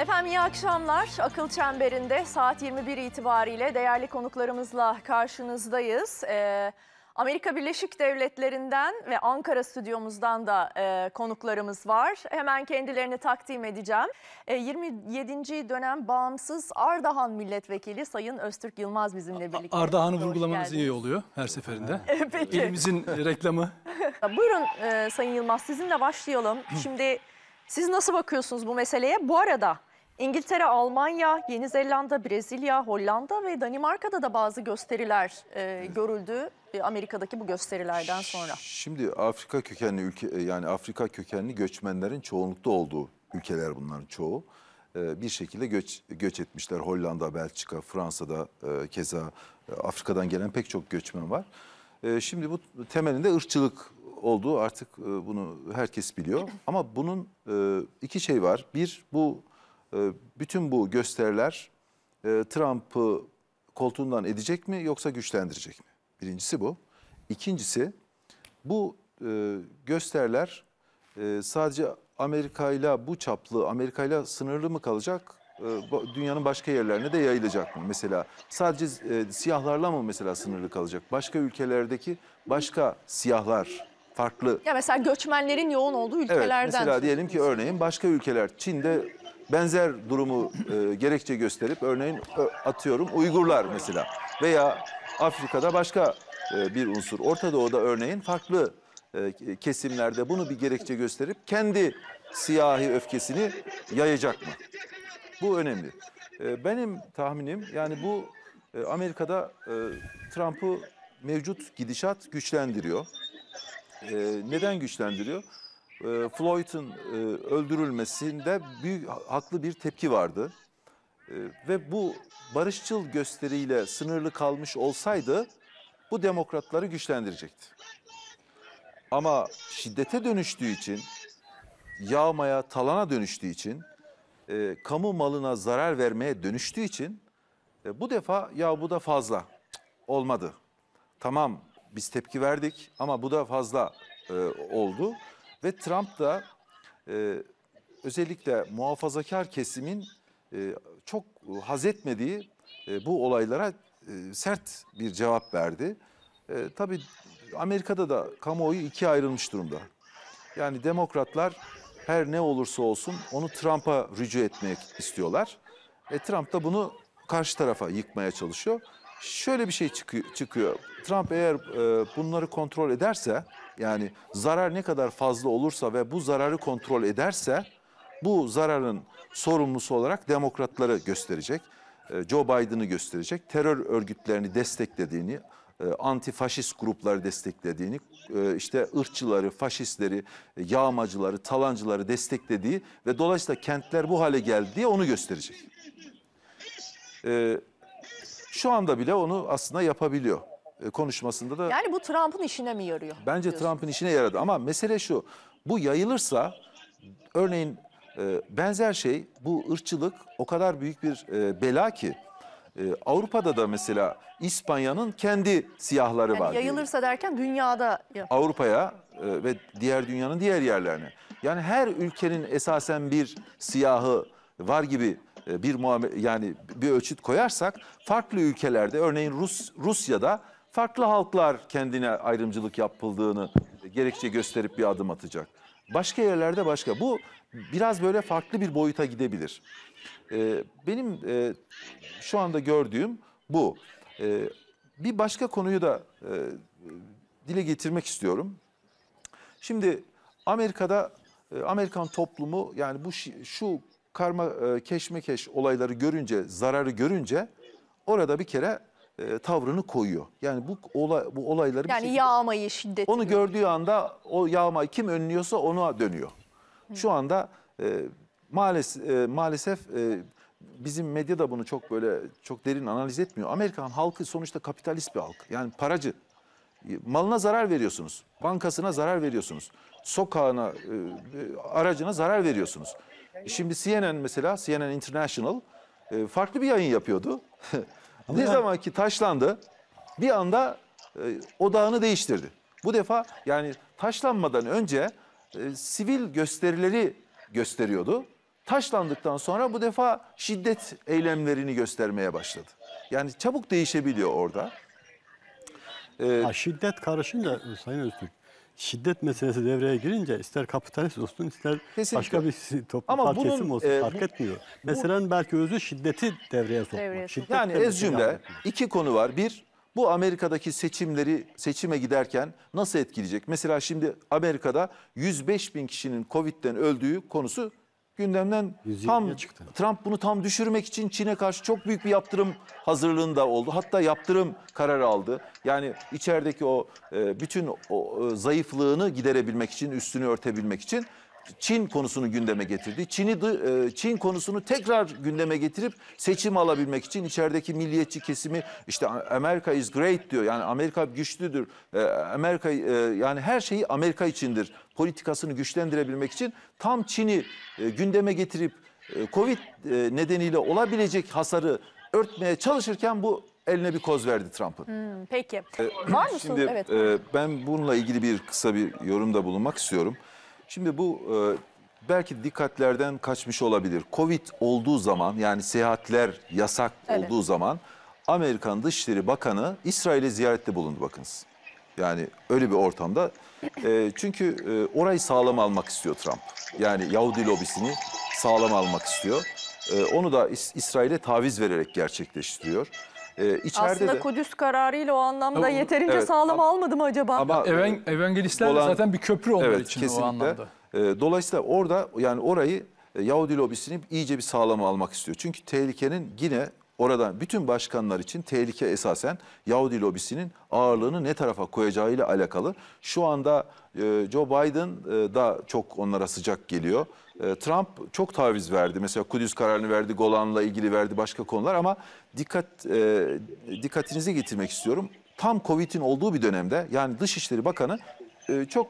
Efendim iyi akşamlar. Akıl Çemberi'nde saat 21 itibariyle değerli konuklarımızla karşınızdayız. Amerika Birleşik Devletleri'nden ve Ankara stüdyomuzdan da konuklarımız var. Hemen kendilerini takdim edeceğim. 27. dönem bağımsız Ardahan Milletvekili Sayın Öztürk Yılmaz bizimle birlikte. Ardahan'ı vurgulamanız iyi oluyor her seferinde. Peki. Elimizin reklamı. Buyurun Sayın Yılmaz, sizinle başlayalım. Şimdi siz nasıl bakıyorsunuz bu meseleye? Bu arada İngiltere, Almanya, Yeni Zelanda, Brezilya, Hollanda ve Danimarka'da da bazı gösteriler görüldü. Amerika'daki bu gösterilerden sonra. Şimdi Afrika kökenli Afrika kökenli göçmenlerin çoğunlukta olduğu ülkeler bunların çoğu. Bir şekilde göç etmişler. Hollanda, Belçika, Fransa'da keza Afrika'dan gelen pek çok göçmen var. Şimdi bu temelinde ırkçılık olduğu artık bunu herkes biliyor. Ama bunun iki şey var. Bir, bütün bu gösteriler Trump'ı koltuğundan edecek mi yoksa güçlendirecek mi? Birincisi bu. İkincisi, bu gösteriler sadece Amerika'yla sınırlı mı kalacak? Dünyanın başka yerlerine de yayılacak mı? Mesela sadece siyahlarla mı mesela sınırlı kalacak? Başka ülkelerdeki başka siyahlar farklı. Ya mesela göçmenlerin yoğun olduğu ülkelerden. Evet, mesela diyelim ki örneğin başka ülkeler, Çin'de benzer durumu gerekçe gösterip örneğin atıyorum Uygurlar mesela veya Afrika'da başka bir unsur. Orta Doğu'da örneğin farklı kesimlerde bunu bir gerekçe gösterip kendi siyahi öfkesini yayacak mı? Bu önemli. Benim tahminim yani bu Amerika'da Trump'ı mevcut gidişat güçlendiriyor. Neden güçlendiriyor? Floyd'un öldürülmesinde haklı bir tepki vardı. Ve bu barışçıl gösteriyle sınırlı kalmış olsaydı bu demokratları güçlendirecekti. Ama şiddete dönüştüğü için, yağmaya, talana dönüştüğü için, kamu malına zarar vermeye dönüştüğü için bu defa ya bu da fazla olmadı. Tamam biz tepki verdik ama bu da fazla oldu. Ve Trump da özellikle muhafazakar kesimin çok haz etmediği bu olaylara sert bir cevap verdi. Tabii Amerika'da da kamuoyu ikiye ayrılmış durumda. Yani demokratlar her ne olursa olsun onu Trump'a rücu etmek istiyorlar. Trump da bunu karşı tarafa yıkmaya çalışıyor. Şöyle bir şey çıkıyor. Trump eğer bunları kontrol ederse, yani zarar ne kadar fazla olursa ve bu zararı kontrol ederse, bu zararın sorumlusu olarak demokratları gösterecek. Joe Biden'ı gösterecek. Terör örgütlerini desteklediğini, antifaşist grupları desteklediğini, işte ırkçıları, faşistleri, yağmacıları, talancıları desteklediği ve dolayısıyla kentler bu hale geldi diye onu gösterecek. Şu anda bile onu aslında yapabiliyor. Konuşmasında da. Yani bu Trump'ın işine mi yarıyor? Bence Trump'ın işine yaradı ama mesele şu. Bu yayılırsa örneğin benzer şey, bu ırkçılık o kadar büyük bir bela ki Avrupa'da da mesela İspanya'nın kendi siyahları var. Yayılırsa derken dünyada. Avrupa'ya ve diğer dünyanın diğer yerlerine. Yani her ülkenin esasen bir siyahı var gibi bir ölçüt koyarsak farklı ülkelerde örneğin Rusya'da farklı halklar kendine ayrımcılık yapıldığını gerekçe gösterip bir adım atacak. Başka yerlerde başka. Bu biraz böyle farklı bir boyuta gidebilir. Benim şu anda gördüğüm bu. Bir başka konuyu da dile getirmek istiyorum. Şimdi Amerikan toplumu yani şu keşmekeş olayları görünce, zararı görünce orada bir kere tavrını koyuyor. Yani bu olayları yani yağmayı, şiddeti. Onu gördüğü anda o yağmayı kim önlüyorsa ona dönüyor. Şu anda maalesef bizim medya da bunu çok derin analiz etmiyor. Amerikan halkı sonuçta kapitalist bir halk. Yani paracı. Malına zarar veriyorsunuz. Bankasına zarar veriyorsunuz. Sokağına, aracına zarar veriyorsunuz. Şimdi CNN International farklı bir yayın yapıyordu. Ne zaman ki taşlandı bir anda odağını değiştirdi. Bu defa yani taşlanmadan önce sivil gösterileri gösteriyordu. taşlandıktan sonra bu defa şiddet eylemlerini göstermeye başladı. Yani çabuk değişebiliyor orada. Şiddet karışınca Sayın Öztürk, şiddet meselesi devreye girince ister kapitalist olsun ister Kesinlikle. başka bir toplumsal Ama bunun, kesim olsun fark etmiyor. Meselenin belki özü şiddeti devreye sokmak. Devreye Şiddetle Yani bir ez şey cümle yapmak. iki konu var. Bir, bu Amerika'daki seçime giderken nasıl etkileyecek? Mesela şimdi Amerika'da 105 bin kişinin Covid'den öldüğü konusu gündemden 120'ye çıktı. Trump bunu tam düşürmek için Çin'e karşı çok büyük bir yaptırım hazırlığında oldu. Hatta yaptırım kararı aldı. Yani içerideki o bütün o zayıflığını giderebilmek için, üstünü örtebilmek için Çin konusunu gündeme getirdi. Çin konusunu tekrar gündeme getirip seçim alabilmek için içerideki milliyetçi kesimi işte America is great diyor. Yani Amerika güçlüdür. Amerika yani her şeyi Amerika içindir. Politikasını güçlendirebilmek için tam Çin'i gündeme getirip Covid nedeniyle olabilecek hasarı örtmeye çalışırken bu eline bir koz verdi Trump'ın. Peki. Var mı? Şimdi Evet. ben bununla ilgili kısa bir yorumda bulunmak istiyorum. Şimdi bu belki dikkatlerden kaçmış olabilir. Covid olduğu zaman yani seyahatler yasak Evet. olduğu zaman Amerikan Dışişleri Bakanı İsrail'e ziyarette bulundu bakınız. Yani öyle bir ortamda. Çünkü orayı sağlam almak istiyor Trump. Yani Yahudi lobisini sağlam almak istiyor. Onu da İsrail'e taviz vererek gerçekleştiriyor. Aslında Kudüs kararıyla o anlamda Ama- yeterince evet, sağlam almadı mı acaba? Ama Evangelistler olan- zaten bir köprü onlar evet, için kesinlikle. o anlamda. Dolayısıyla orada yani orayı Yahudi lobisini iyice bir sağlama almak istiyor. Çünkü tehlikenin yine oradan bütün başkanlar için tehlike esasen Yahudi lobisinin ağırlığını ne tarafa koyacağıyla alakalı. Şu anda Joe Biden da çok onlara sıcak geliyor. Trump çok taviz verdi. Mesela Kudüs kararını verdi, Golan'la ilgili verdi başka konular ama dikkatinizi getirmek istiyorum. Tam Covid'in olduğu bir dönemde yani Dışişleri Bakanı çok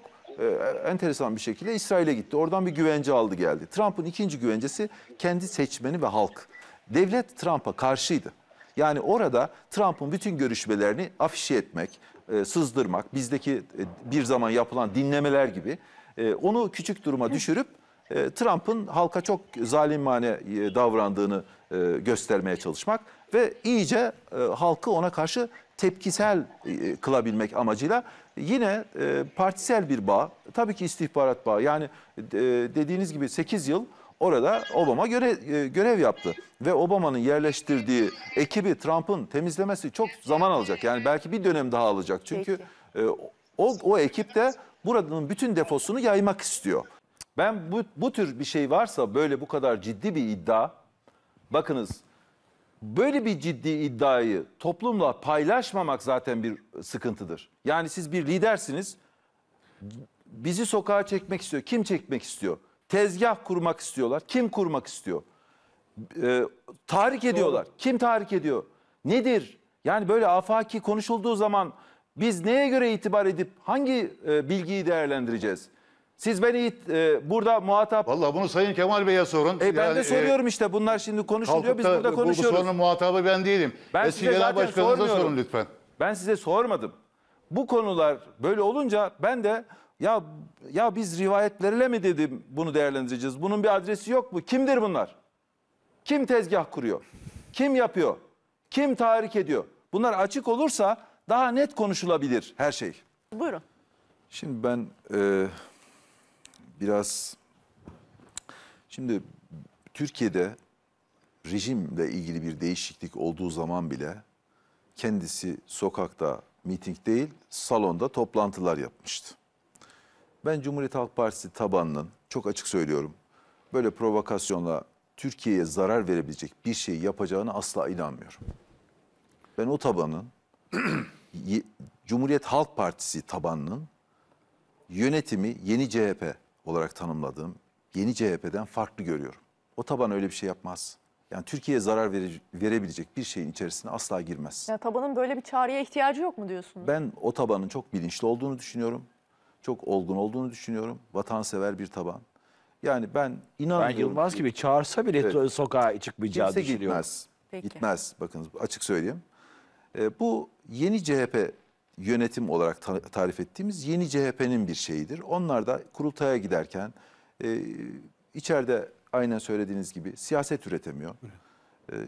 enteresan bir şekilde İsrail'e gitti. Oradan bir güvence aldı geldi. Trump'ın ikinci güvencesi kendi seçmeni ve halk. Devlet Trump'a karşıydı. Yani orada Trump'ın bütün görüşmelerini afişe etmek, sızdırmak, bizdeki bir zaman yapılan dinlemeler gibi onu küçük duruma düşürüp Trump'ın halka çok zalimane davrandığını göstermeye çalışmak ve iyice halkı ona karşı tepkisel kılabilmek amacıyla yine partisel bir bağ, tabii ki istihbarat bağı. Yani dediğiniz gibi 8 yıl orada Obama görev yaptı. Ve Obama'nın yerleştirdiği ekibi Trump'ın temizlemesi çok zaman alacak. Yani belki bir dönem daha alacak. Çünkü o ekip de buranın bütün defosunu yaymak istiyor. Ben bu tür bir şey varsa böyle bu kadar ciddi bir iddia, bakınız böyle bir ciddi iddiayı toplumla paylaşmamak zaten bir sıkıntıdır. Yani siz bir lidersiniz, bizi sokağa çekmek istiyor. Kim çekmek istiyor? Tezgah kurmak istiyorlar. Kim kurmak istiyor? Tahrik ediyorlar. Kim tahrik ediyor? Nedir? Yani böyle afaki konuşulduğu zaman biz neye göre itibar edip hangi bilgiyi değerlendireceğiz? Siz beni burada muhatap... Vallahi bunu Sayın Kemal Bey'e sorun. ben de soruyorum işte bunlar şimdi konuşuluyor biz burada konuşuyoruz. Bu sorunun muhatabı ben değilim. Ben Eski size Genel zaten Başkanınıza sormuyorum. sorun lütfen. Ben size sormadım. Bu konular böyle olunca ben de ya biz rivayetlerle mi dedim bunu değerlendireceğiz? Bunun bir adresi yok mu? Kimdir bunlar? Kim tezgah kuruyor? Kim yapıyor? Kim tahrik ediyor? Bunlar açık olursa daha net konuşulabilir her şey. Buyurun. Şimdi ben şimdi Türkiye'de rejimle ilgili bir değişiklik olduğu zaman bile kendisi sokakta miting değil salonda toplantılar yapmıştı. Ben Cumhuriyet Halk Partisi tabanının çok açık söylüyorum böyle provokasyonla Türkiye'ye zarar verebilecek bir şey yapacağını asla inanmıyorum. Ben o tabanın Cumhuriyet Halk Partisi tabanının yönetimi yeni CHP olarak tanımladığım yeni CHP'den farklı görüyorum. O taban öyle bir şey yapmaz. Yani Türkiye'ye zarar verebilecek bir şeyin içerisine asla girmez. Ya tabanın böyle bir çağrıya ihtiyacı yok mu diyorsunuz? Ben o tabanın çok bilinçli olduğunu düşünüyorum. Çok olgun olduğunu düşünüyorum. Vatansever bir taban. Yani ben inanmıyorum. Ben Yılmaz gibi çağırsa bile Evet. sokağa çıkmayacağı Kimse düşünüyorum. gitmez. Peki. Gitmez. Bakınız açık söyleyeyim. Bu yeni CHP yönetim olarak tarif ettiğimiz yeni CHP'nin bir şeyidir. Onlar da kurultaya giderken içeride aynen söylediğiniz gibi siyaset üretemiyor.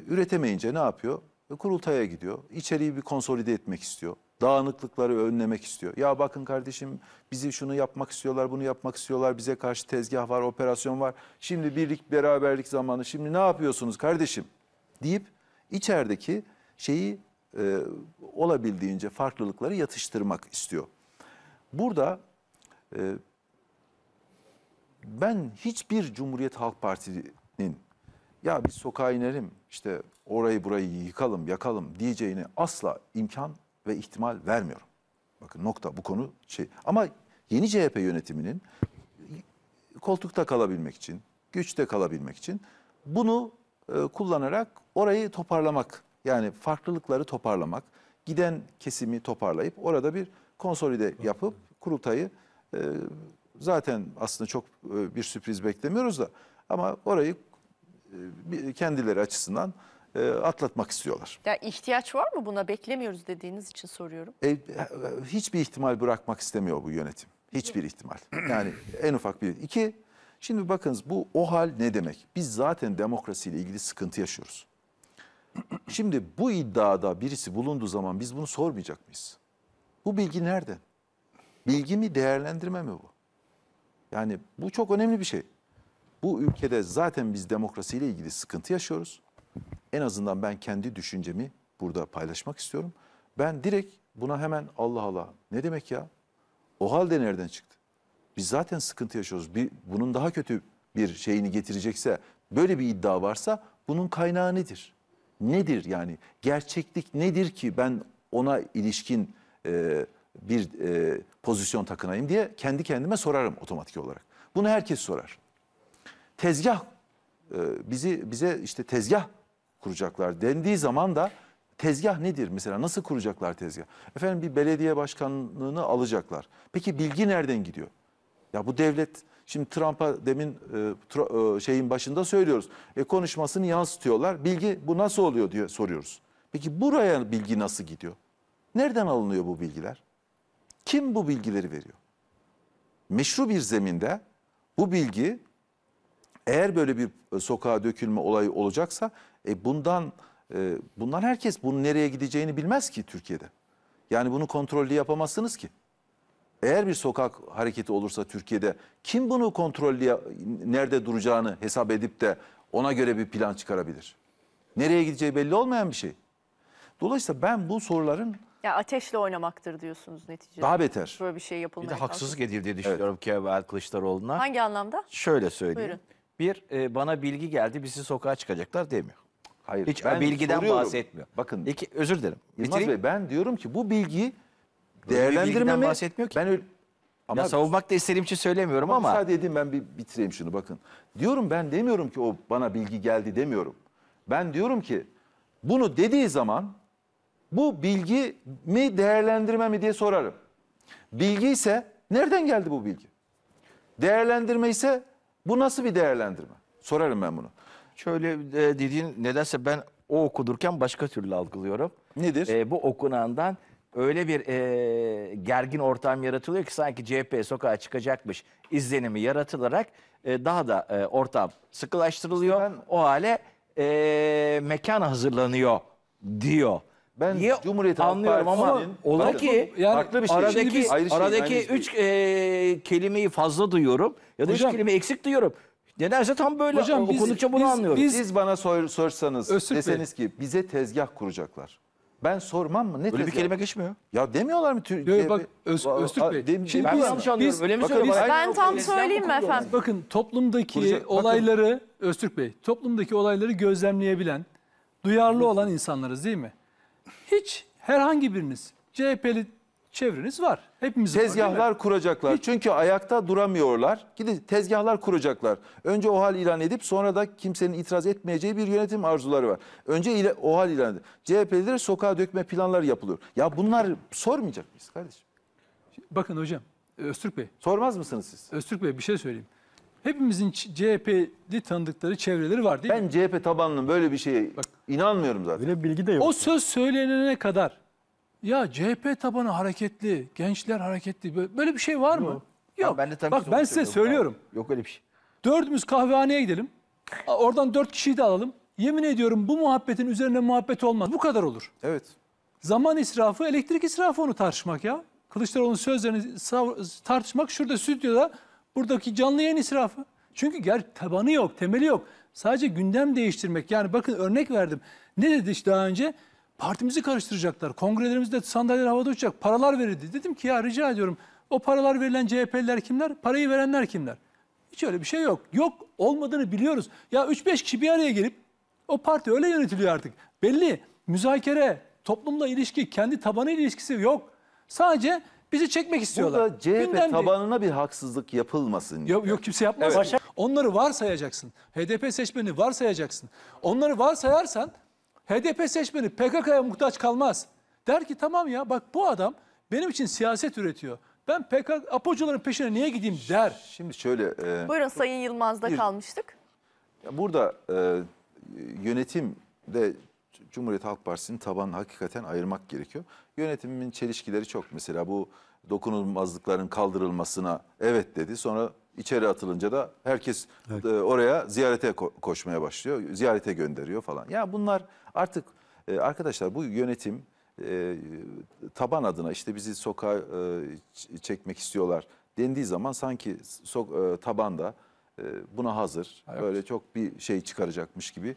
Üretemeyince ne yapıyor? Kurultaya gidiyor. İçeriği bir konsolide etmek istiyor. Dağınıklıkları önlemek istiyor. Ya bakın kardeşim bizi şunu yapmak istiyorlar, bunu yapmak istiyorlar. Bize karşı tezgah var, operasyon var. Şimdi birlik, beraberlik zamanı. Şimdi ne yapıyorsunuz kardeşim? Deyip içerideki şeyi olabildiğince farklılıkları yatıştırmak istiyor. Burada ben hiçbir Cumhuriyet Halk Partisi'nin ya biz sokağa inelim işte orayı burayı yıkalım yakalım diyeceğine asla imkan ve ihtimal vermiyorum. Bakın nokta bu konu şey. Ama yeni CHP yönetiminin koltukta kalabilmek için, güçte kalabilmek için bunu kullanarak orayı toparlamak, yani farklılıkları toparlamak, giden kesimi toparlayıp orada bir konsolide yapıp kurultayı zaten aslında çok bir sürpriz beklemiyoruz da ama orayı kendileri açısından atlatmak istiyorlar. Ya ihtiyaç var mı buna? Beklemiyoruz dediğiniz için soruyorum. Hiçbir ihtimal bırakmak istemiyor bu yönetim. Hiçbir ihtimal. Yani en ufak bir. İki, şimdi bakınız bu o hal ne demek? Biz zaten demokrasiyle ilgili sıkıntı yaşıyoruz. Şimdi bu iddiada birisi bulunduğu zaman biz bunu sormayacak mıyız? Bu bilgi nereden? Bilgi mi, değerlendirme mi bu? Yani bu çok önemli bir şey. Bu ülkede zaten biz demokrasiyle ilgili sıkıntı yaşıyoruz. En azından ben kendi düşüncemi burada paylaşmak istiyorum. Ben direkt buna hemen Allah Allah ne demek ya? O halde nereden çıktı? Biz zaten sıkıntı yaşıyoruz. Bunun daha kötü bir şeyini getirecekse, böyle bir iddia varsa bunun kaynağı nedir? Nedir yani? Gerçeklik nedir ki ben ona ilişkin bir pozisyon takınayım diye kendi kendime sorarım otomatik olarak. Bunu herkes sorar. Tezgah, bize işte tezgah kuracaklar dendiği zaman da tezgah nedir? Mesela nasıl kuracaklar tezgah? Efendim bir belediye başkanlığını alacaklar. Peki bilgi nereden gidiyor? Ya bu devlet, şimdi Trump'a demin şeyin başında söylüyoruz. Konuşmasını yansıtıyorlar. Bilgi bu nasıl oluyor diye soruyoruz. Peki buraya bilgi nasıl gidiyor? Nereden alınıyor bu bilgiler? Kim bu bilgileri veriyor? Meşru bir zeminde bu bilgi eğer böyle bir sokağa dökülme olayı olacaksa bundan herkes bunun nereye gideceğini bilmez ki Türkiye'de. Yani bunu kontrollü yapamazsınız ki. Eğer bir sokak hareketi olursa Türkiye'de kim bunu kontrollü nerede duracağını hesap edip de ona göre bir plan çıkarabilir? Nereye gideceği belli olmayan bir şey. Dolayısıyla ben bu soruların Ya ateşle oynamaktır diyorsunuz neticede. daha beter. Böyle bir şey Bir yapılmaya de haksızlık edildiği düşünüyorum Kemal Kılıçdaroğlu'na. Hangi anlamda? Şöyle söyleyeyim. Buyurun. Bir, bana bilgi geldi, bizi sokağa çıkacaklar demiyor. Hayır, Hiç ben bilgiden soruyorum. bahsetmiyor. Bakın İki, özür dilerim. Yılmaz Bitireyim. Bey, ben diyorum ki bu bilgiyi Böyle bir bilgiden değerlendirmemi bahsetmiyor ki. ben öyle ama Ya savunmak da istediğim için söylemiyorum ama. müsaade edin ben bir bitireyim şunu bakın. Diyorum ben demiyorum ki o bana bilgi geldi demiyorum. Ben diyorum ki bunu dediği zaman bu bilgi mi değerlendirme mi diye sorarım. Bilgi ise nereden geldi bu bilgi? Değerlendirme ise bu nasıl bir değerlendirme? Sorarım ben bunu. Şöyle dediğin nedense ben o okudurken başka türlü algılıyorum. Nedir? Bu okunandan öyle bir gergin ortam yaratılıyor ki sanki CHP sokağa çıkacakmış izlenimi yaratılarak daha da ortam sıkılaştırılıyor. İşte ben- o hale mekan hazırlanıyor diyor. Ben Niye Cumhuriyet Halk anlıyorum ama Partisi'nin- ola Bakın, ki yani farklı bir şey. Şimdi aradaki biz- ayrı şey, aradaki aynı 3 kelimeyi fazla duyuyorum ya da 3 Hocam- kelimeyi eksik duyuyorum. Nedense tam böyle Hocam biz- okudukça bunu biz- anlıyorum. biz- Siz bana sorsanız Öztürk Bey. deseniz ki bize tezgah kuracaklar. Ben sormam mı? Ne Öyle bir tezgah? kelime geçmiyor. Ya demiyorlar mı? Yo, bak, Öztürk Bey, şimdi Ben biz- yanlış anlıyorum. Öyle mi Bakın, söylüyor? biz- Ben tam söyleyeyim mi efendim? Bakın toplumdaki Bakın. olayları Öztürk Bey, toplumdaki olayları gözlemleyebilen, duyarlı olan insanlarız değil mi? Hiç herhangi biriniz CHP'li çevreniz var. Hepimizin var, değil mi? Tezgahlar kuracaklar. Çünkü ayakta duramıyorlar. Gidin tezgahlar kuracaklar. Önce OHAL ilan edip sonra da kimsenin itiraz etmeyeceği bir yönetim arzuları var. Önce OHAL ilan edip CHP'lileri sokağa dökme planları yapılıyor. Ya bunlar sormayacak mıyız kardeşim? Bakın hocam, Öztürk Bey, Sormaz mısınız siz? Öztürk Bey bir şey söyleyeyim. Hepimizin CHP'li tanıdıkları çevreleri var değil mi? Ben CHP tabanının böyle bir şeye inanmıyorum zaten. Öyle bir bilgi de yok. O söz söylenene kadar ya CHP tabanı hareketli, gençler hareketli böyle bir şey var mı? Yok. Ben de tam Bak ben size söylüyorum. Yok öyle bir şey. Dördümüz kahvehaneye gidelim. Oradan 4 kişiyi de alalım. Yemin ediyorum bu muhabbetin üzerine muhabbet olmaz. Bu kadar olur. Evet. Zaman israfı, elektrik israfı onu tartışmak ya. Kılıçdaroğlu'nun sözlerini tartışmak şurada stüdyoda buradaki canlı yayın israfı. Çünkü tabanı yok, temeli yok. Sadece gündem değiştirmek. Yani bakın örnek verdim. Ne dedi işte daha önce? Partimizi karıştıracaklar. Kongrelerimizde sandalyeler havada uçacak. Paralar verildi. Dedim ki ya rica ediyorum. O paralar verilen CHP'liler kimler? Parayı verenler kimler? Hiç öyle bir şey yok. Yok olmadığını biliyoruz. Ya 3-5 kişi bir araya gelip o parti öyle yönetiliyor artık. Belli. Müzakere, toplumla ilişki, kendi tabanı ilişkisi yok. Sadece bizi çekmek istiyorlar. Burada CHP Gündem değil. tabanına bir haksızlık yapılmasın. Yok kimse yapmaz. Evet. Onları varsayacaksın. HDP seçmeni varsayacaksın. Onları varsayarsan HDP seçmeni PKK'ya muhtaç kalmaz. Der ki tamam ya bak bu adam benim için siyaset üretiyor. Ben APO'cuların peşine niye gideyim der. Şimdi şöyle... Buyurun Sayın Yılmaz'da kalmıştık. Burada yönetimde Cumhuriyet Halk Partisi'nin tabanını hakikaten ayırmak gerekiyor. Yönetimin çelişkileri çok. Mesela bu dokunulmazlıkların kaldırılmasına evet dedi. Sonra içeri atılınca da herkes oraya ziyarete koşmaya başlıyor. Ziyarete gönderiyor falan. Ya bunlar artık arkadaşlar bu yönetim taban adına işte bizi sokağa çekmek istiyorlar dendiği zaman sanki tabanda buna hazır. Böyle çok bir şey çıkaracakmış gibi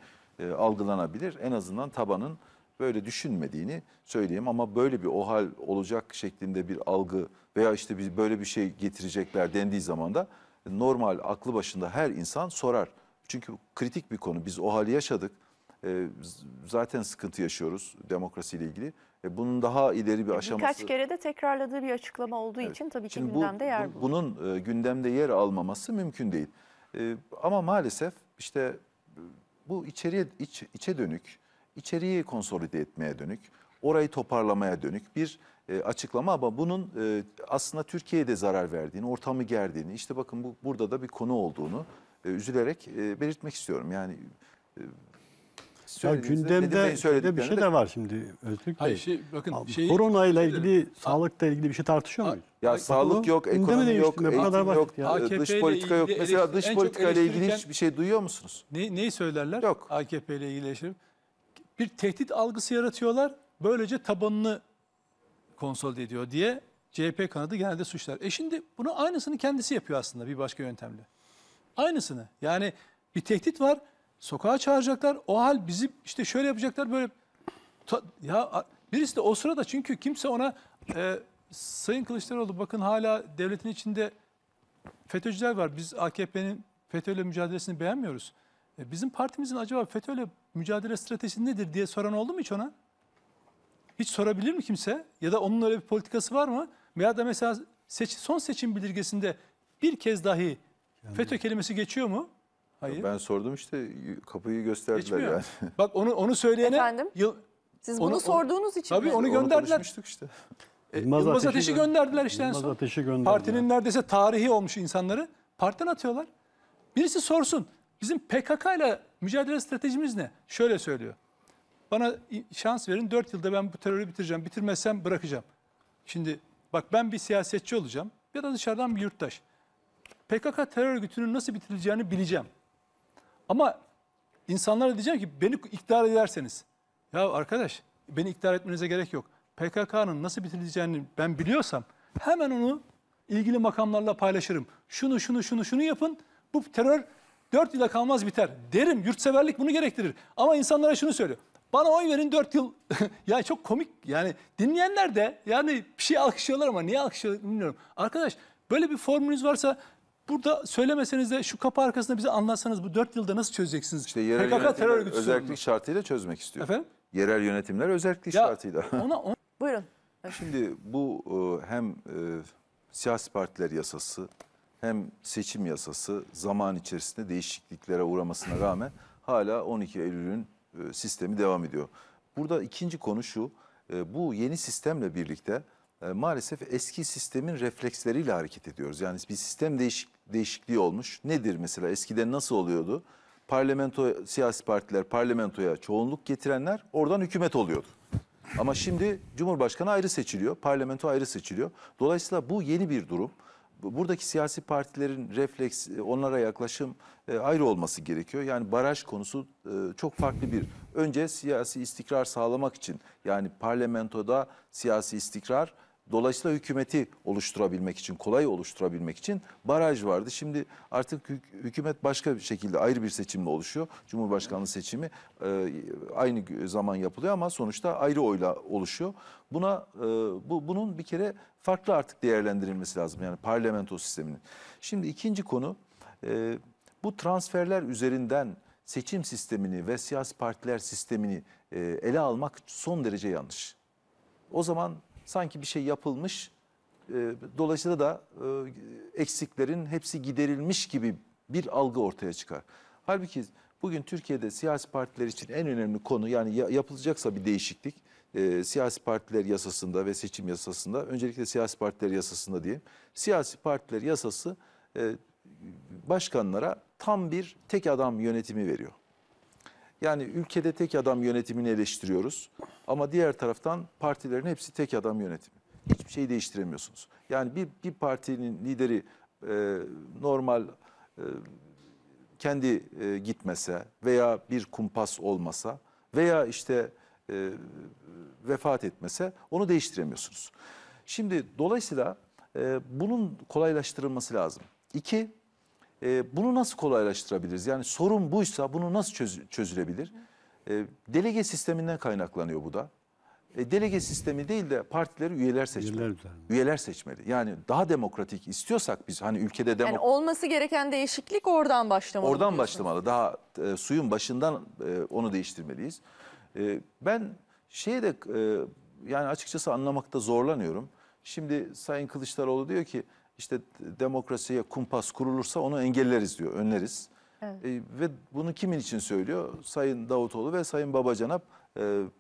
algılanabilir. En azından tabanın böyle düşünmediğini söyleyeyim ama böyle bir OHAL olacak şeklinde bir algı veya işte biz böyle bir şey getirecekler dendiği zaman da normal aklı başında her insan sorar. Çünkü kritik bir konu. Biz OHAL'i yaşadık. Zaten sıkıntı yaşıyoruz demokrasiyle ilgili. Bunun daha ileri bir aşaması. Birkaç kere de tekrarladığı bir açıklama olduğu için tabii ki Şimdi gündemde yer buldu. bunun gündemde yer almaması mümkün değil. Ama maalesef işte bu içe dönük, içeriği konsolide etmeye dönük, orayı toparlamaya dönük bir açıklama ama bunun aslında Türkiye'ye de zarar verdiğini, ortamı gerdiğini, işte bakın burada da bir konu olduğunu üzülerek belirtmek istiyorum. Yani Ya gündemde bir şey de var şimdi Öztürk Bey. Hayır bakın Korona ile ilgili, sağlıkla ilgili bir şey tartışıyor muyuz? Ya sağlık yok, ekonomi yok, eğitim yok, AKP dış politika yok. Mesela dış politika ile ilgili eleştirirken- hiçbir şey duyuyor musunuz? Neyi söylerler? Yok. AKP ile ilgili eleştirim. Bir tehdit algısı yaratıyorlar. Böylece tabanını konsolide ediyor diye CHP kanadı genelde suçlar. Şimdi bunu aynısını kendisi yapıyor aslında bir başka yöntemle. Aynısını. Yani bir tehdit var. Sokağa çağıracaklar. O hal bizi işte şöyle yapacaklar böyle. Ya birisi de o sırada çünkü kimse ona Sayın Kılıçdaroğlu bakın hala devletin içinde FETÖ'cüler var. Biz AKP'nin FETÖ'yle mücadelesini beğenmiyoruz. Bizim partimizin acaba FETÖ'yle mücadele stratejisi nedir diye soran oldu mu hiç ona? Hiç sorabilir mi kimse? Ya da onun öyle bir politikası var mı? Veya da mesela son seçim bildirgesinde bir kez dahi FETÖ kelimesi geçiyor mu? Hayır. Ben sordum işte kapıyı gösterdiler Geçmiyor. yani. Bak onu söyleyene... Efendim? Siz bunu sorduğunuz için Tabii mi? onu gönderdiler. konuşmuştuk işte. Yılmaz Ateş'i gönderdiler işte en Yılmaz son. Ateş'i gönderdiler. Partinin neredeyse tarihi olmuş insanları partiden atıyorlar. Birisi sorsun. Bizim PKK ile mücadele stratejimiz ne? Şöyle söylüyor. Bana şans verin 4 yılda ben bu terörü bitireceğim. Bitirmezsem bırakacağım. Şimdi bak ben bir siyasetçi olacağım ya da dışarıdan bir yurttaş. PKK terör örgütünün nasıl bitirileceğini bileceğim. Ama insanlara diyeceğim ki beni iktidar ederseniz. Ya arkadaş beni iktidar etmenize gerek yok. PKK'nın nasıl bitirileceğini ben biliyorsam hemen onu ilgili makamlarla paylaşırım. Şunu yapın. Bu terör 4 yıla kalmaz biter derim. Yurtseverlik bunu gerektirir. Ama insanlara şunu söylüyor. Bana oy verin 4 yıl. Ya çok komik yani dinleyenler de yani bir şey alkışlıyorlar ama niye alkışlıyorlar bilmiyorum. Arkadaş böyle bir formülünüz varsa burada söylemeseniz de şu kapı arkasında bize anlatsanız bu 4 yılda nasıl çözeceksiniz? İşte yerel PKK terör yönetimler örgütü özellik sorunu. şartıyla çözmek istiyor. Efendim? Yerel yönetimler özellik Ya şartıyla. Buyurun. Şimdi bu hem siyasi partiler yasası hem seçim yasası zaman içerisinde değişikliklere uğramasına rağmen hala 12 Eylül'ün sistemi devam ediyor. Burada ikinci konu şu, bu yeni sistemle birlikte maalesef eski sistemin refleksleriyle hareket ediyoruz. Yani bir sistem değişikliği olmuş. Nedir mesela eskiden nasıl oluyordu? Siyasi partiler parlamentoya çoğunluk getirenler oradan hükümet oluyordu. Ama şimdi Cumhurbaşkanı ayrı seçiliyor, parlamento ayrı seçiliyor. Dolayısıyla bu yeni bir durum. buradaki siyasi partilerin refleks, onlara yaklaşım ayrı olması gerekiyor. Yani baraj konusu çok farklı bir. Önce siyasi istikrar sağlamak için, yani parlamentoda siyasi istikrar, dolayısıyla hükümeti oluşturabilmek için, kolay oluşturabilmek için baraj vardı. Şimdi artık hükümet başka bir şekilde ayrı bir seçimle oluşuyor. Cumhurbaşkanlığı seçimi aynı zaman yapılıyor ama sonuçta ayrı oyla oluşuyor. Bunun bir kere farklı artık değerlendirilmesi lazım, yani parlamento sisteminin. Şimdi ikinci konu, bu transferler üzerinden seçim sistemini ve siyasi partiler sistemini ele almak son derece yanlış. O zaman sanki bir şey yapılmış, dolayısıyla da eksiklerin hepsi giderilmiş gibi bir algı ortaya çıkar. Halbuki bugün Türkiye'de siyasi partiler için en önemli konu, yani yapılacaksa bir değişiklik, siyasi partiler yasasında ve seçim yasasında, öncelikle siyasi partiler yasasında diyeyim, siyasi partiler yasası başkanlara tam bir tek adam yönetimi veriyor. Yani ülkede tek adam yönetimini eleştiriyoruz ama diğer taraftan partilerin hepsi tek adam yönetimi. Hiçbir şeyi değiştiremiyorsunuz. Yani bir partinin lideri normal kendi gitmese veya bir kumpas olmasa veya işte vefat etmese onu değiştiremiyorsunuz. Şimdi dolayısıyla bunun kolaylaştırılması lazım. İki, bunu nasıl kolaylaştırabiliriz? Yani sorun buysa bunu nasıl çözülebilir? Delege sisteminden kaynaklanıyor bu da. Delege sistemi değil de partileri üyeler seçmeli. Üyeler seçmeli. Yani daha demokratik istiyorsak biz, hani ülkede Yani olması gereken değişiklik oradan başlamalı. oradan başlamalı. Daha suyun başından onu değiştirmeliyiz. Ben yani açıkçası anlamakta zorlanıyorum. Şimdi Sayın Kılıçdaroğlu diyor ki işte demokrasiye kumpas kurulursa onu engelleriz diyor, önleriz. Evet. Ve bunu kimin için söylüyor? Sayın Davutoğlu ve Sayın Babacan'a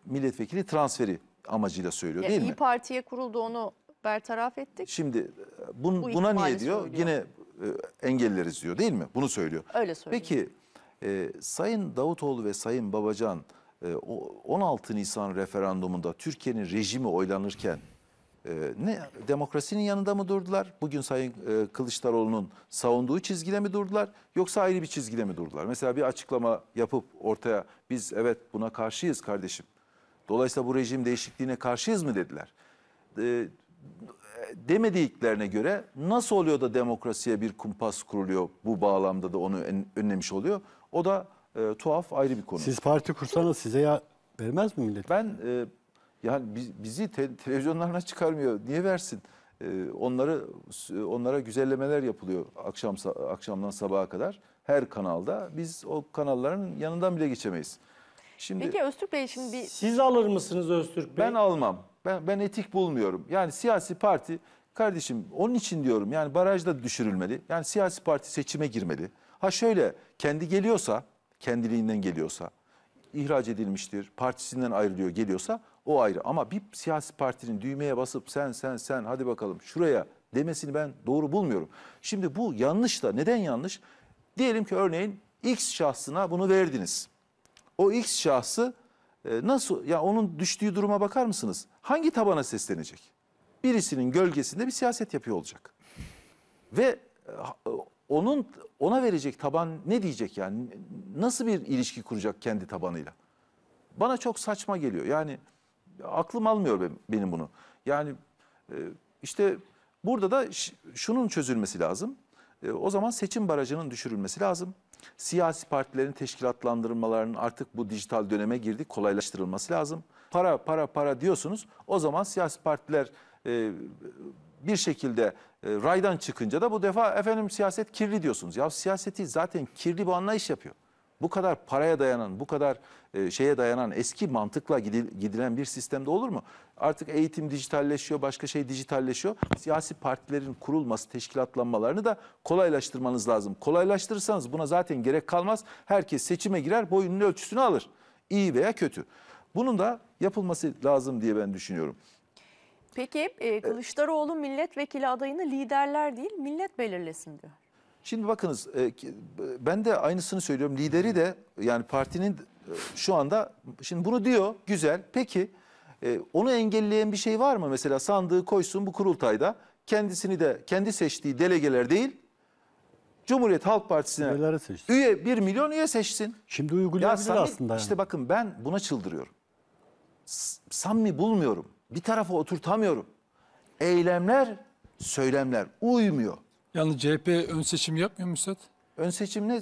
milletvekili transferi amacıyla söylüyor, değil mi? İYİ Parti'ye kuruldu, onu bertaraf ettik. Şimdi buna niye diyor? Söylüyor. Yine engelleriz diyor, değil mi? Bunu söylüyor. Öyle söylüyor. Peki Sayın Davutoğlu ve Sayın Babacan 16 Nisan referandumunda Türkiye'nin rejimi oylanırken demokrasinin yanında mı durdular? Bugün Sayın Kılıçdaroğlu'nun savunduğu çizgide mi durdular? Yoksa ayrı bir çizgide mi durdular? Mesela bir açıklama yapıp ortaya biz evet buna karşıyız kardeşim, dolayısıyla bu rejim değişikliğine karşıyız mı dediler? Demediklerine göre nasıl oluyor da demokrasiye bir kumpas kuruluyor, bu bağlamda da onu önlemiş oluyor? O da tuhaf, ayrı bir konu. Siz parti kursanız size ya vermez mi millet? Ben yani bizi televizyonlarına çıkarmıyor. Niye versin? Onlara güzellemeler yapılıyor akşamdan sabaha kadar. Her kanalda. Biz o kanalların yanından bile geçemeyiz. Şimdi Peki Öztürk Bey, şimdi Siz alır mısınız Öztürk Bey? ben almam. Ben etik bulmuyorum. Yani siyasi parti, kardeşim onun için diyorum, yani barajda düşürülmeli. Yani siyasi parti seçime girmeli. Ha şöyle, kendi geliyorsa, kendiliğinden geliyorsa, ihraç edilmiştir, partisinden ayrılıyor geliyorsa o ayrı. Ama bir siyasi partinin düğmeye basıp sen hadi bakalım şuraya demesini ben doğru bulmuyorum. Şimdi bu yanlış da, neden yanlış? Diyelim ki örneğin X şahsına bunu verdiniz. O X şahsı nasıl, ya onun düştüğü duruma bakar mısınız? Hangi tabana seslenecek? Birisinin gölgesinde bir siyaset yapıyor olacak. Ve ona verecek taban ne diyecek yani? Nasıl bir ilişki kuracak kendi tabanıyla? Bana çok saçma geliyor. Yani aklım almıyor benim bunu. Yani işte burada da şunun çözülmesi lazım. O zaman seçim barajının düşürülmesi lazım. Siyasi partilerin teşkilatlandırmalarının artık bu dijital döneme girdik, kolaylaştırılması lazım. Para diyorsunuz. O zaman siyasi partiler bir şekilde raydan çıkınca da bu defa efendim siyaset kirli diyorsunuz. Ya siyaseti zaten kirli bu anlayış yapıyor. Bu kadar paraya dayanan, bu kadar şeye dayanan eski mantıkla gidilen bir sistemde olur mu? Artık eğitim dijitalleşiyor, başka şey dijitalleşiyor. Siyasi partilerin kurulması, teşkilatlanmalarını da kolaylaştırmanız lazım. Kolaylaştırırsanız buna zaten gerek kalmaz. Herkes seçime girer, boyunun ölçüsünü alır. İyi veya kötü. Bunun da yapılması lazım diye ben düşünüyorum. Peki Kılıçdaroğlu milletvekili adayını liderler değil millet belirlesin diyor. Şimdi bakınız ben de aynısını söylüyorum. Lideri de yani partinin şu anda şimdi bunu diyor, güzel. Peki onu engelleyen bir şey var mı? Mesela sandığı koysun bu kurultayda, kendisini de kendi seçtiği delegeler değil, Cumhuriyet Halk Partisi'ne Üyeleri seçsin. 1 milyon üye seçsin. Şimdi Ya uygulayabilir samimi, aslında. Yani. işte bakın ben buna çıldırıyorum. Samimi bulmuyorum. Bir tarafa oturtamıyorum. Eylemler, söylemler uymuyor. Yalnız CHP ön seçim yapmıyor mu Üstad? Ön seçim ne?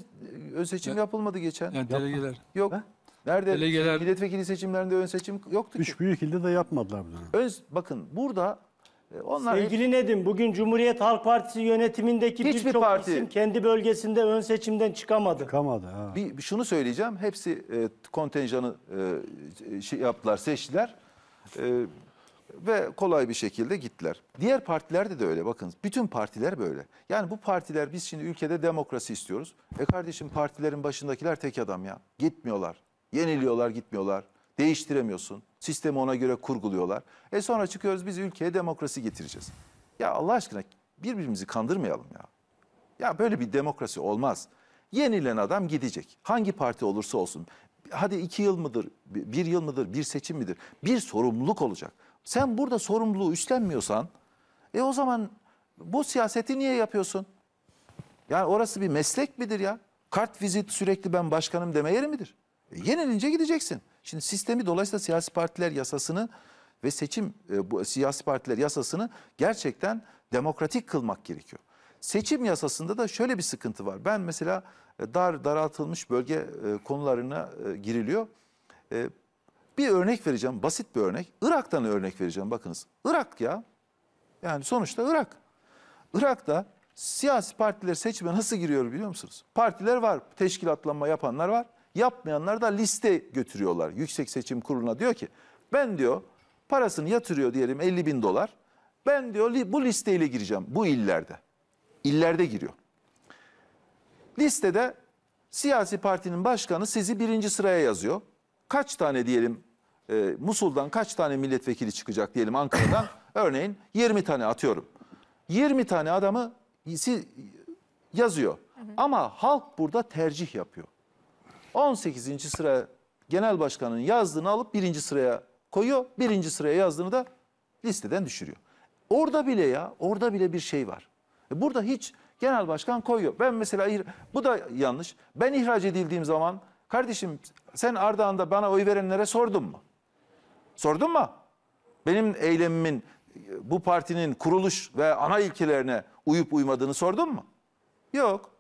Ön seçim yapılmadı geçen. Yani delegeler. Yok. Nerede? Delegeler- Milletvekili seçimlerinde ön seçim yoktu ki. 3 büyük ilde de yapmadılar bunu. Bakın burada onlar hep- Sevgili Nedim, bugün Cumhuriyet Halk Partisi yönetimindeki Hiçbir birçok parti- isim kendi bölgesinde ön seçimden çıkamadı. Çıkamadı. Ha. bir şunu söyleyeceğim. Hepsi kontenjanı şey yaptılar, seçtiler. Ve kolay bir şekilde gittiler. Diğer partilerde de öyle bakın. Bütün partiler böyle. Yani bu partiler biz şimdi ülkede demokrasi istiyoruz. Kardeşim partilerin başındakiler tek adam ya. Gitmiyorlar. Yeniliyorlar, gitmiyorlar. Değiştiremiyorsun. Sistemi ona göre kurguluyorlar. Sonra çıkıyoruz biz ülkeye demokrasi getireceğiz. Ya Allah aşkına birbirimizi kandırmayalım ya. Ya böyle bir demokrasi olmaz. Yenilen adam gidecek. Hangi parti olursa olsun. Hadi 2 yıl mıdır, 1 yıl mıdır, bir seçim midir? Bir sorumluluk olacak. Sen burada sorumluluğu üstlenmiyorsan, o zaman bu siyaseti niye yapıyorsun? Yani orası bir meslek midir ya? Kart vizit sürekli ben başkanım deme yeri midir? Yenilince gideceksin. Şimdi sistemi dolayısıyla siyasi partiler yasasını ve seçim bu siyasi partiler yasasını gerçekten demokratik kılmak gerekiyor. Seçim yasasında da şöyle bir sıkıntı var. Ben mesela daraltılmış bölge konularına giriliyor. Bir örnek vereceğim, basit bir örnek. Irak'tan örnek vereceğim bakınız. Irak ya, yani sonuçta Irak. Irak'ta siyasi partiler seçime nasıl giriyor biliyor musunuz? Partiler var, teşkilatlanma yapanlar var. Yapmayanlar da liste götürüyorlar. Yüksek Seçim Kurulu'na diyor ki, ben diyor parasını yatırıyor diyelim 50.000 dolar. Ben diyor bu listeyle gireceğim bu illerde. İllerde giriyor. Listede siyasi partinin başkanı sizi 1. sıraya yazıyor. Kaç tane diyelim Musul'dan kaç tane milletvekili çıkacak diyelim Ankara'dan örneğin 20 tane atıyorum. 20 tane adamı yazıyor. Ama halk burada tercih yapıyor. 18. sıra genel başkanın yazdığını alıp 1. sıraya koyuyor. 1. sıraya yazdığını da listeden düşürüyor. Orada bile bir şey var. Burada hiç genel başkan koyuyor. Ben mesela bu da yanlış. Ben ihraç edildiğim zaman kardeşim sen Ardahan'da bana oy verenlere sordun mu? Sordun mu? Benim eylemimin bu partinin kuruluş ve ana ilkelerine uyup uymadığını sordun mu? Yok.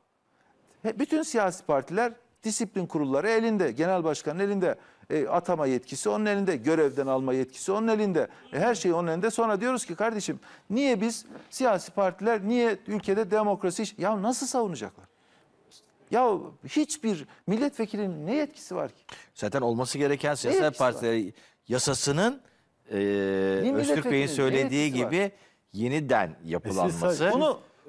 Bütün siyasi partiler disiplin kurulları elinde, genel başkanın elinde, atama yetkisi onun elinde, görevden alma yetkisi onun elinde, her şey onun elinde. Sonra diyoruz ki kardeşim niye biz siyasi partiler, niye ülkede demokrasi, ya nasıl savunacaklar? Ya hiçbir milletvekilinin ne yetkisi var ki? Zaten olması gereken siyasal yetkisi var? partiler yasasının Öztürk milletvekilinin Bey'in ne söylediği yetkisi var? gibi yeniden yapılanması.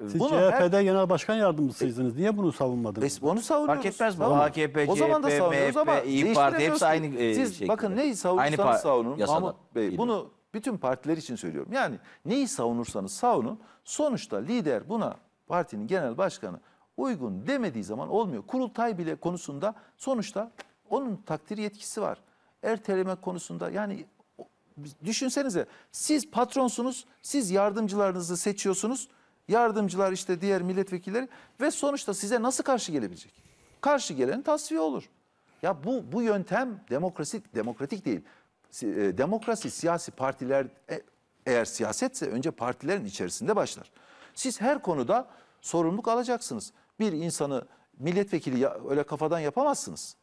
Siz Bunu CHP'de genel başkan yardımcısıydınız. Niye bunu savunmadınız? onu savunuyoruz. Fark etmez mi? Tamam. AKP, O zaman da CHP, savunuyoruz ama MHP, İYİ Parti hepsi aynı Siz şekilde. bakın neyi Aynı savunursanız savunun yasada Mahmut Bey. geliyor. Bunu bütün partiler için söylüyorum. Yani neyi savunursanız savunun. Sonuçta lider buna partinin genel başkanı uygun demediği zaman olmuyor. Kurultay bile konusunda sonuçta onun takdir yetkisi var. Erteleme konusunda yani düşünsenize siz patronsunuz, siz yardımcılarınızı seçiyorsunuz. Yardımcılar işte diğer milletvekilleri ve sonuçta size nasıl karşı gelebilecek? Karşı gelen tasfiye olur. Ya bu yöntem demokratik değil. Demokrasi siyasi partiler eğer siyasetse önce partilerin içerisinde başlar. Siz her konuda sorumluluk alacaksınız. Bir insanı milletvekili öyle kafadan yapamazsınız.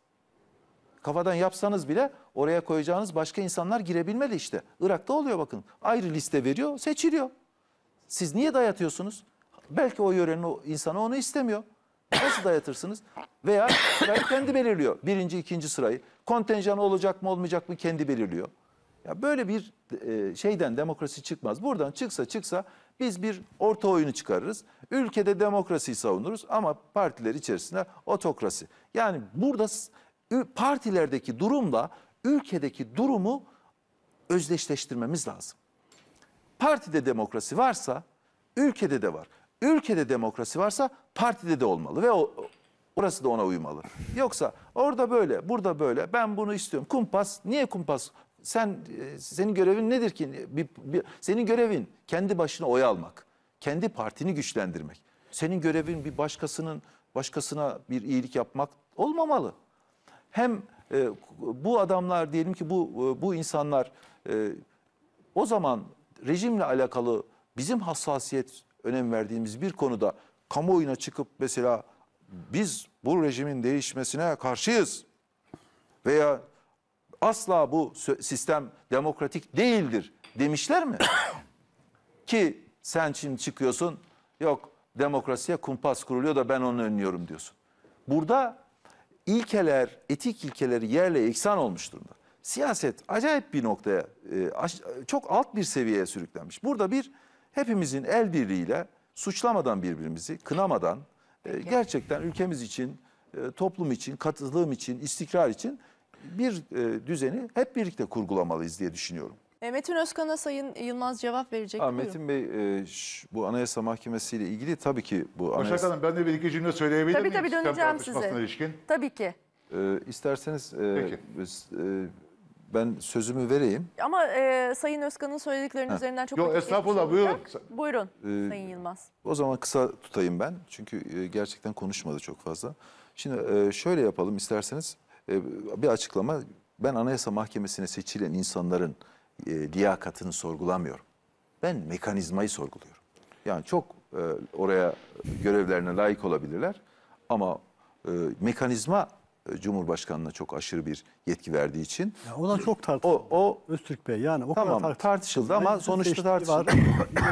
Kafadan yapsanız bile oraya koyacağınız başka insanlar girebilmeli işte. Irak'ta oluyor bakın. Ayrı liste veriyor, seçiliyor. Siz niye dayatıyorsunuz? Belki o yörenin o insanı onu istemiyor. Nasıl dayatırsınız? Veya sırayı kendi belirliyor. 1. 2. sırayı. Kontenjanı olacak mı olmayacak mı kendi belirliyor. Ya böyle bir şeyden demokrasi çıkmaz. Buradan çıksa biz bir orta oyunu çıkarırız. Ülkede demokrasiyi savunuruz ama partiler içerisinde otokrasi. Yani burada partilerdeki durumla ülkedeki durumu özdeşleştirmemiz lazım. Partide demokrasi varsa ülkede de var. Ülkede demokrasi varsa partide de olmalı ve orası da ona uymalı. Yoksa orada böyle, burada böyle. Ben bunu istiyorum. Kumpas. Niye kumpas? Senin görevin nedir ki? Senin görevin kendi başına oy almak. kendi partini güçlendirmek. Senin görevin bir başkasına bir iyilik yapmak olmamalı. Hem bu adamlar diyelim ki bu insanlar o zaman rejimle alakalı bizim hassasiyet önem verdiğimiz bir konuda kamuoyuna çıkıp mesela biz bu rejimin değişmesine karşıyız veya asla bu sistem demokratik değildir demişler mi? Ki sen şimdi çıkıyorsun, yok demokrasiye kumpas kuruluyor da ben onu önlüyorum diyorsun. Burada ilkeler, etik ilkeleri yerle yeksan olmuş durumda. Siyaset acayip bir noktaya, çok alt bir seviyeye sürüklenmiş. Burada hepimizin el birliğiyle suçlamadan birbirimizi, kınamadan gerçekten ülkemiz için, toplum için, katılım için, istikrar için bir düzeni hep birlikte kurgulamalıyız diye düşünüyorum. Metin Özkan'a Sayın Yılmaz cevap verecek. Buyurun. Metin Bey, bu Anayasa Mahkemesi ile ilgili tabii ki bu Başak anayasa... Hanım ben de bir iki cümle söyleyebilir Tabii miyim? tabii, Sistem döneceğim tartışmasına size. ilişkin. Tabii ki. İsterseniz Peki. ben sözümü vereyim. Ama Sayın Özkan'ın söylediklerinin üzerinden çok Yok, vakit estağfurullah, geçmiş olacak. buyurun. Buyurun Sayın Yılmaz. O zaman kısa tutayım ben. Çünkü gerçekten konuşmadı çok fazla. Şimdi şöyle yapalım isterseniz. Bir açıklama. Ben Anayasa Mahkemesi'ne seçilen insanların liyakatını sorgulamıyorum. Ben mekanizmayı sorguluyorum. Yani çok oraya görevlerine layık olabilirler. Ama mekanizma Cumhurbaşkanı'na çok aşırı bir yetki verdiği için. Ya o da çok tartışıldı. Öztürk Bey yani o Tamam, kadar tartışıldı ama Ayrıca sonuçta seçtiği tartışıldı. var.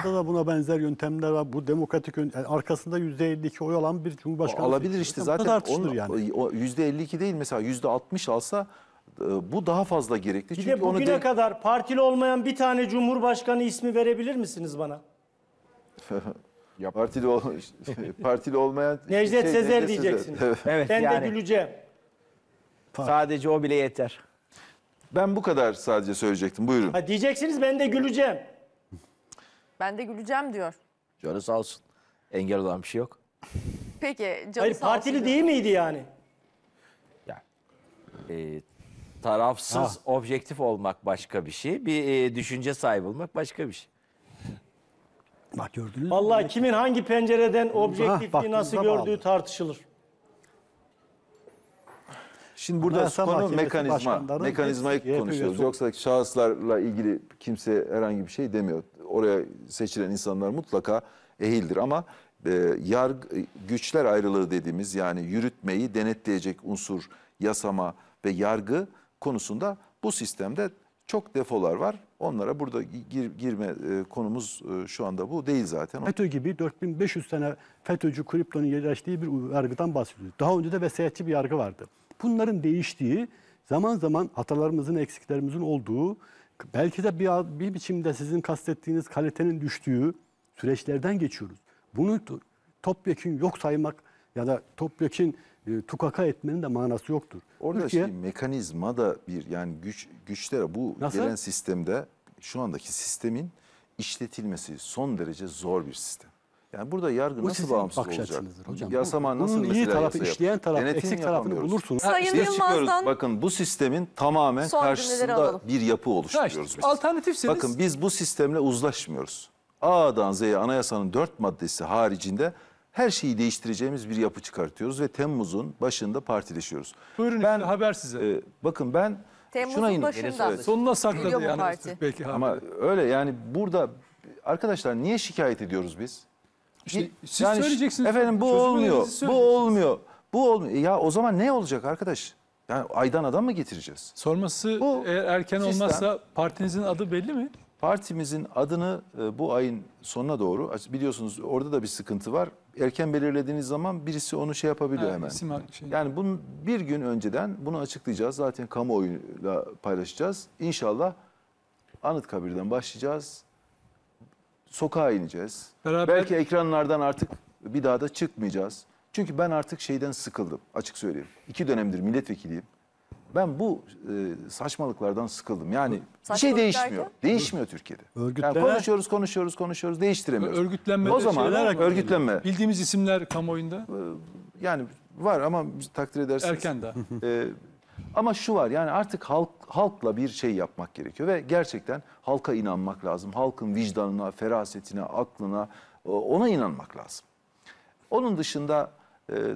Burada da buna benzer yöntemler var. Bu demokratik yani arkasında %52 oy alan bir Cumhurbaşkanı. Alabilir işte Bu zaten tartışılır yani. o %52 değil mesela %60 alsa bu daha fazla gerekli. Bir Çünkü de onu bugüne kadar partili olmayan bir tane Cumhurbaşkanı ismi verebilir misiniz bana? partili olmayan Necdet Sezer Necdet diyeceksiniz. Evet Ben yani de güleceğim. sadece o bile yeter. Ben bu kadar sadece söyleyecektim. Buyurun. Ha, diyeceksiniz ben de güleceğim. Ben de güleceğim diyor. Canı sağ olsun. Engel olan bir şey yok. Peki. Canı Hayır sağ olsun partili diyor. değil miydi yani? Tarafsız, objektif olmak başka bir şey. Bir düşünce sahibi olmak başka bir şey. Bak gördünüz mü? Vallahi kimin hangi pencereden objektifliği bak, nasıl bize bağlı. gördüğü tartışılır. Şimdi burada Anayasa konu Mahkemesi başkanları mekanizmayı hepsi konuşuyoruz. üyesi. Yoksa şahıslarla ilgili kimse herhangi bir şey demiyor. Oraya seçilen insanlar mutlaka ehildir ama güçler ayrılığı dediğimiz yani yürütmeyi denetleyecek unsur, yasama ve yargı konusunda bu sistemde çok defolar var. Onlara burada girme konumuz şu anda bu değil zaten. FETÖ gibi 4500 sene FETÖ'cü kriptonun yerleştiği bir yargıdan bahsediyoruz. Daha önce de vesayetçi bir yargı vardı. Bunların değiştiği, zaman zaman hatalarımızın, eksiklerimizin olduğu, belki de bir biçimde sizin kastettiğiniz kalitenin düştüğü süreçlerden geçiyoruz. Bunu topyekün yok saymak ya da topyekün tukaka etmenin de manası yoktur. Orada Türkiye, mekanizma da bir yani güçlere bu Nasıl? gelen sistemde şu andaki sistemin işletilmesi son derece zor bir sistem. Yani burada yargı bu nasıl sizin bağımsız bakış olacak? açınızdır hocam. Yasama nasıl Bunun iyi mesela tarafı, yasa işleyen tarafı, Denetim eksik tarafını yapamıyoruz. bulursunuz. Sayın Biz çıkıyoruz. Yılmaz'dan Bakın bu sistemin tamamen son cümleleri karşısında alalım. bir yapı oluşturuyoruz işte, biz. alternatifseniz- Bakın biz bu sistemle uzlaşmıyoruz. A'dan Z'ye anayasanın 4 maddesi haricinde her şeyi değiştireceğimiz bir yapı çıkartıyoruz ve Temmuz'un başında partileşiyoruz. Buyurun işte, haber size. Bakın ben Temmuz'un şuna başında. Evet. Sonuna sakladı Biliyor bu yani parti. Öztürk belki. Ama öyle yani burada arkadaşlar niye şikayet ediyoruz biz? İşte siz söyleyeceksiniz. Efendim bu Çözümlerinizi olmuyor, bu söyleyeceksiniz. olmuyor, bu olmuyor. Ya o zaman ne olacak arkadaş? Yani aydan adam mı getireceğiz? Sorması Bu eğer erken sistem- olmazsa partinizin adı belli mi? Partimizin adını bu ayın sonuna doğru biliyorsunuz orada da bir sıkıntı var. Erken belirlediğiniz zaman birisi onu şey yapabiliyor Ha, hemen. şey. Yani bunun bir gün önceden bunu açıklayacağız. Zaten kamuoyuyla paylaşacağız. İnşallah Anıtkabir'den başlayacağız. Sokağa ineceğiz. Beraber- Belki ekranlardan artık bir daha da çıkmayacağız. Çünkü ben artık şeyden sıkıldım açık söyleyeyim. 2 dönemdir milletvekiliyim. Ben bu saçmalıklardan sıkıldım. Yani bir şey Saçmalık değişmiyor. derken? Değişmiyor Türkiye'de. Örgütleme- Yani konuşuyoruz, değiştiremiyoruz. Örgütlenme O de zaman şeyler- örgütlenme Bildiğimiz isimler kamuoyunda yani var ama biz takdir edersiniz. erken daha. Ama şu var, yani artık halkla bir şey yapmak gerekiyor ve gerçekten halka inanmak lazım. Halkın vicdanına, ferasetine, aklına, ona inanmak lazım. Onun dışında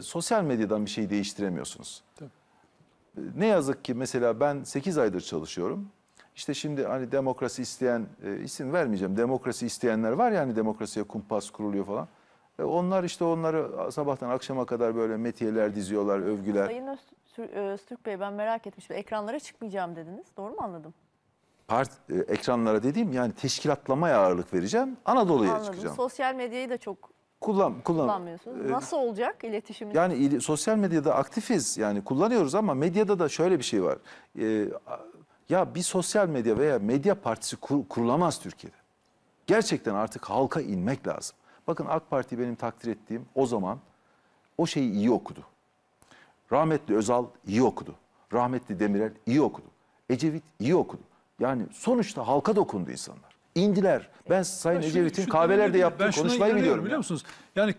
sosyal medyadan bir şey değiştiremiyorsunuz. Ne yazık ki mesela ben 8 aydır çalışıyorum. İşte şimdi hani demokrasi isteyen, isim vermeyeceğim, demokrasi isteyenler var ya, hani demokrasiye kumpas kuruluyor falan. Onlar işte onları sabahtan akşama kadar böyle metiyeler diziyorlar, övgüler. Sayın Öztürk Bey, ben merak etmiştim. Ekranlara çıkmayacağım dediniz. Doğru mu anladım? Ekranlara dediğim yani teşkilatlamaya ağırlık vereceğim. Anadolu'ya Anladım. çıkacağım. Sosyal medyayı da çok kullanmıyorsunuz. Nasıl olacak iletişiminiz? Yani sosyal medyada aktifiz, yani kullanıyoruz ama medyada da şöyle bir şey var. Ya bir sosyal medya veya medya partisi kurulamaz Türkiye'de. Gerçekten artık halka inmek lazım. Bakın AK Parti benim takdir ettiğim o zaman o şeyi iyi okudu. Rahmetli Özal iyi okudu. Rahmetli Demirel iyi okudu. Ecevit iyi okudu. Yani sonuçta halka dokundu insanlar. İndiler. Ben Sayın Ecevit'in kahvelerde yaptığı konuşmayı biliyorum. Biliyor musunuz? Yani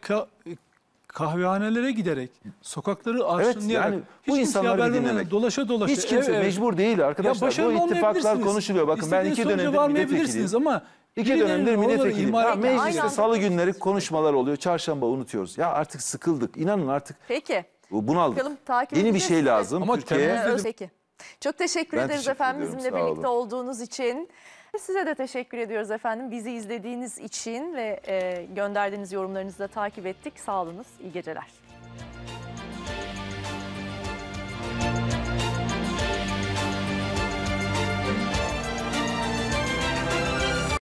kahvehanelere giderek, sokakları arşınlayarak, yani hiç bu kimseye insanları haber vermeden dinlemek. dolaşa dolaşa. Hiç kimse mecbur değil arkadaşlar. Bu ittifaklar olmayabilirsiniz. konuşuluyor. Bakın ben 2 İstediğiniz sonuca dönemdir varmayabilirsiniz milletvekiliyim. ama 2 birilerinin dönemdir oraları milletvekiliyim. ihmal Ya etmeyin. Aynı mecliste anda salı günleri konuşmalar oluyor. Çarşamba unutuyoruz. Ya artık sıkıldık. İnanın artık Peki. bunaldık. Bakalım, takip Yeni bir edeceğiz şey sizi. lazım Ama Türkiye'ye. temel- Peki. Çok teşekkür Ben ederiz teşekkür efendim ediyorum, bizimle sağ birlikte olun. olduğunuz için. Size de teşekkür ediyoruz efendim. Bizi izlediğiniz için ve gönderdiğiniz yorumlarınızı da takip ettik. Sağ olunuz. İyi geceler.